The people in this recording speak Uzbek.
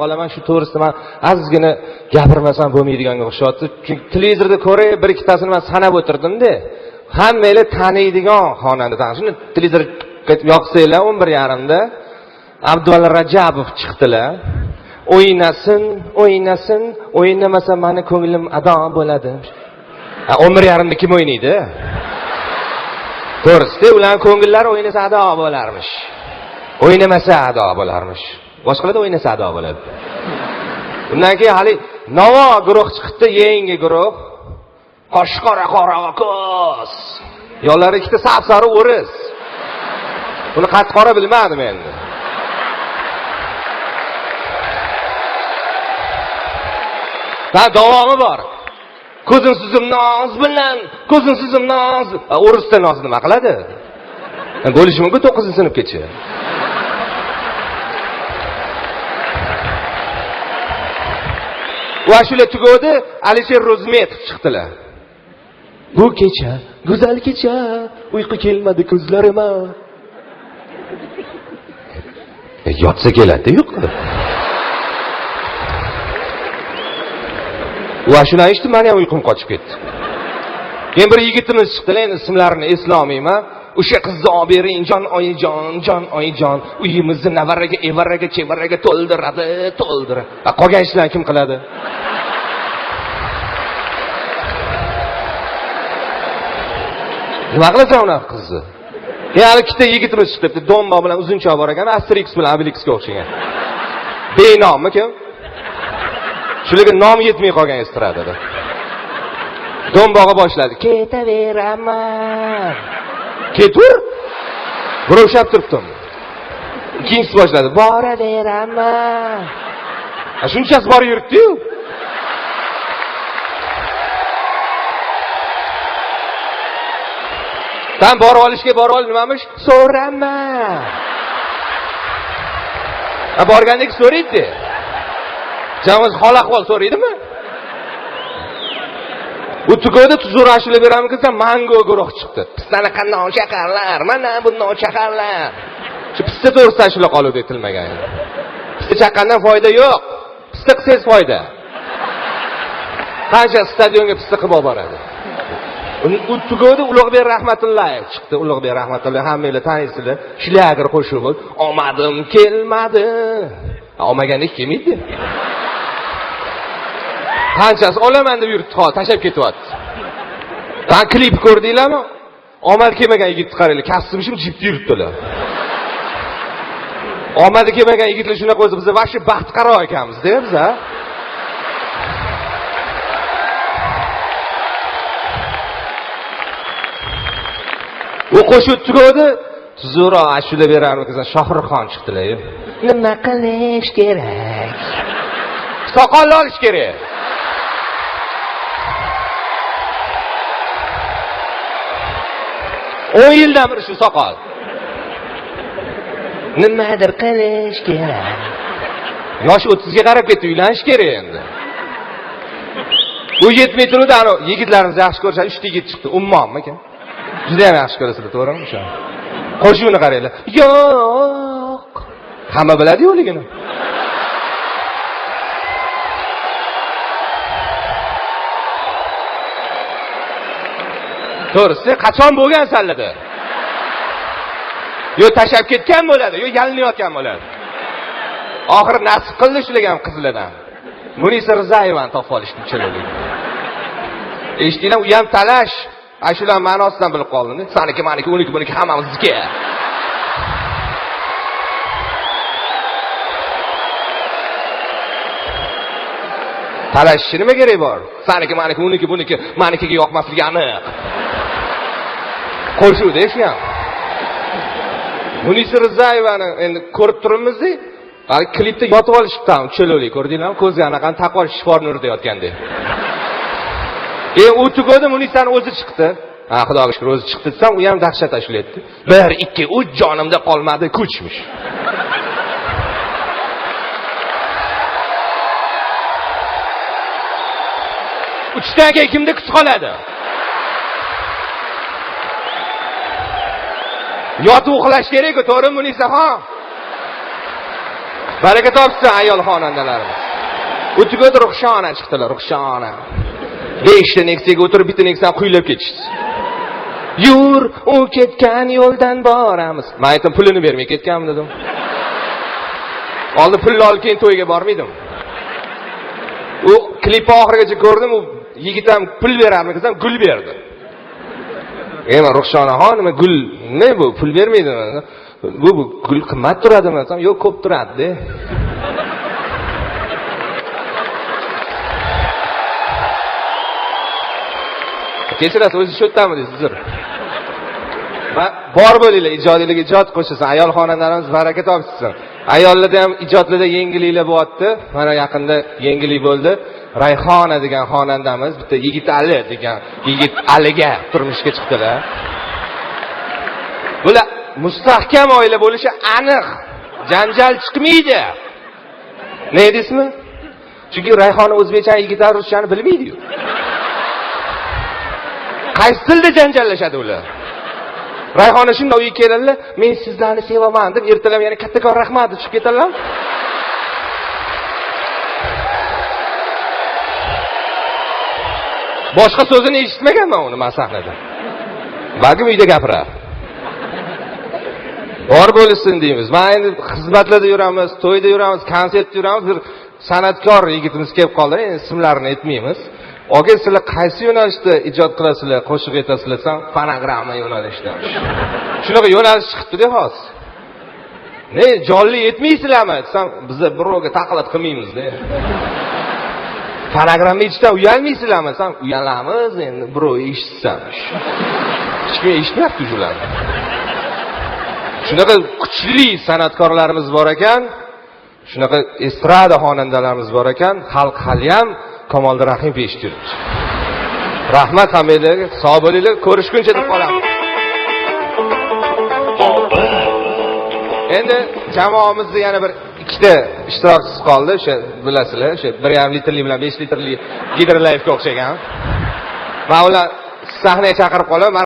qolaman shu to'g'risida man azizgina gapirmasam bo'lmaydiganga o'xshyapti. Chunki televizorda ko'ray bir ikkitasini men sanab o'tirdim-da. Hammanglar taniydigan xonanda. Shuni televizor yoqsanglar 11:30da Abdulla Rajabov chiqdilar. O'ynasin, o'ynasin, o'ynamasa meni ko'nglim ado bo'ladi. 11:30da kim o'ynaydi? To'g'risi, ularning ko'ngillari o'ynasa ado bo'larmish. O'ynamasa ado bo'larmish. Boshqalarda o'ynasa ado bo'ladi. Undan keyin hali Navo guruh chiqdi, yangi guruh. Qoshqora qorako'z. Yo'llari ikkita sap-sari o'ris. Buni qat-qora bilmadim endi. Va davomi bor. Ko'zim sizim noz bilan, ko'zim sizim noz. O'risda noz nima qiladi? Bo'lishi mumkin 9-sinfgacha. Va shular tugadi, Alisher Rozmetov chiqdilar. Bu kecha, go'zal kecha, uyqu kelmadi ko'zlarima. Yotsa keladi, yo'q. Va shuni aytdim, men ham uyqum qochib ketdi. Keyin bir yigitimiz chiqdilar, endi ismlarini eslolmayman. O'sha qizni olib bering, jon oyijon, uyimizni navaraga, evaraga, chevaraga to'ldiradi. Qolgan ishlarni kim qiladi? Nima qilasan uni qizni? Yana ikkita yigitimiz chiqibdi, Dombo bilan uzuncha bor ekan, Asterix bilan Obelixga o'xshagan. Benommi kim? Shularga nom yetmay qolgan estradada. Domboga boshladi. Ketaveraman. Ketur? Bo'rashab turibdim. Ikkinchisi boshladi. Boraveraman. Shunchasi bor yuribdi-yu. Sen bor olishga nimamish? So'raman. Borgandek so'raydi. Jamiz hol ahvol so'raydimi? Bu tugoda tuzur ashula beramiz, mango guruh chiqdi. Pistani qanday chaqarlar, mana bunday chaqarlar. Shu pista to'g'risida ashula qoluvdi aytilmagan. Pista chaqandan foyda yo'q. Pista qilsangiz foyda. Qancha stadionga pista qilib boradi. U tugoda Ulug'bek Rahmatullayev chiqdi. Ulug'bek Rahmatullayev hammanglar taniysizlar. Shlyager qo'shiq. Omadim kelmadi. Olmagandek kelmaydi. Qanchasi olaman deb yuribdi, tashlab ketyapti. Ben klip ko'rdinglarmi? Omad kelmagan yigitni qaranglar, kasbim jipda yuribdilar. Omadi kelmagan yigitlar shunaqa o'zi biz vashi baxtqaro ekanmiz-da biz, ha? U qo'shiq tugadi, tuzura ashula berarmiz, Shohruxxon chiqdilar. Nima qilish kerak? Soqol olish kerak. O yildan bir shu soqol. Nimadir qilish kerak. Yosh 30 ga qarab ketdi, uylanish kerak endi. Bu yetmay turdi, ana yigitlarimiz yaxshi ko'rishadi, 3 ta yigit chiqdi. Ummonmi ekan? Juda ham yaxshi ko'rasizlar, to'g'rimi o'sha? Qo'shuvni qaranglar. Yo'q. Hamma biladi yo'ligini. To'g'risi, qachon bo'lgan sallada? Yo tashab ketgan bo'ladi, yo yalinayotgan bo'ladi. Oxir nasib qildi shularga ham qizlardan. Munisa Rizayevani topib olishdi chiroyli. Eshitdinglar, u ham talash. Ashular ma'nosidan bilib qoldingiz. Saniki, maniki, buniki hammamizga. Talash nima kerak bor? Saniki, maniki, buniki, manikiga yoqmasligi aniq. Qo'shuvda ham. Munisa Rizayevani endi ko'rib turibmiz-ku. Hali klipda yotib olishibdi, chiroyli ko'rdinglarmi? Ko'zga anaqani taqvor shifo nurida yotgandek. U tugadi Munisani o'zi chiqdi. Ha, xudoga shukr o'zi chiqdi desam, u ham dahshat ashlayapti. 1 2 3 jonimda qolmadi, kuchmish. Uchdan keyin kimda kuch qoladi? Yotib uxlash kerak-ku, to'g'rimi Munisaxon? Baraka topsin ayol xonandalarimiz. O'tib Ruxshona chiqdilar, Ruxshona. 5 ta Nexia'ga o'tirib bitta Nexia'ni quylab ketishdi. Yur, u ketgan yo'ldan boramiz. Men aytdim, pulini bermay ketganmi dedim. Oldin pulni olib keyin to'yga bormaydim. U klip oxirigacha ko'rdim, u yigit ham pul berarmi desam, gul berdi. Men Ruxshonaxon, nima gul? Ne bu? Pul bermaydimi? Bu gul qimmat turadimi desam, yo'q, ko'p turadi. Kechirasiz, o'zingiz shu yerdami deysiz. Bor bo'linglar, ijodiylik ijod qo'shilsin, ayol xonandalarimiz baraka topsin. Ayollarda ham ijodlarda yangiliklar bo'lyapti. Mana yaqinda yangilik bo'ldi. Rayhona degan xonandamiz, bitta Yigitali degan Yigitaliga turmushga chiqdilar. Bular mustahkam oila bo'lishi aniq. Janjal chiqmaydi. Ne deysizmi? Chunki Rayhona o'zbekcha, Yigitali ruschani bilmaydi-yu. Qaysi tilda janjallashadi ular? Rayhona shunday uyga keladilar, men sizlarni sevaman deb ertalab yana kattakon rahmat deb chiqib ketadilar. Boshqa so'zini eshitmaganman uni men sahnada. Balkim uyda gapirar. Bor bo'lsin deymiz. Men endi xizmatlarda yuramiz, to'yda yuramiz, konsertda yuramiz. Bir san'atkor yigitimiz kelib qoldi. Endi ismlarini aytmaymiz. Oga sizlar qaysi yo'nalishda ijod qilasizlar, qo'shiq aytasizlar desam, fonogramma yo'nalishida. Shunaqa yo'nalish chiqibdi-da hozir. Ne, jonli aytmaysizlarmi desam, biz birovga taqlid qilmaymiz-da. Fonogramma ichida uyalmaysizlarmi desam, uyalamiz endi birov eshitsa. Hech kim eshitmayapti shularni. Shunaqa kuchli san'atkorlarimiz bor ekan, shunaqa estrada xonandalarimiz bor ekan, xalq hali ham Kamoliddin Rahimov eshittirdi. Rahmat hammalarga, sog' bo'linglar, ko'rishguncha deb qolamiz. Endi jamoamizda yana bir ikkita ishtirokchisi qoldi, o'sha bilasizlar, o'sha 1,5 litrli bilan 5 litrli Hidrolife'ga o'xshagan. Men ular sahnaga chaqirib qolaman.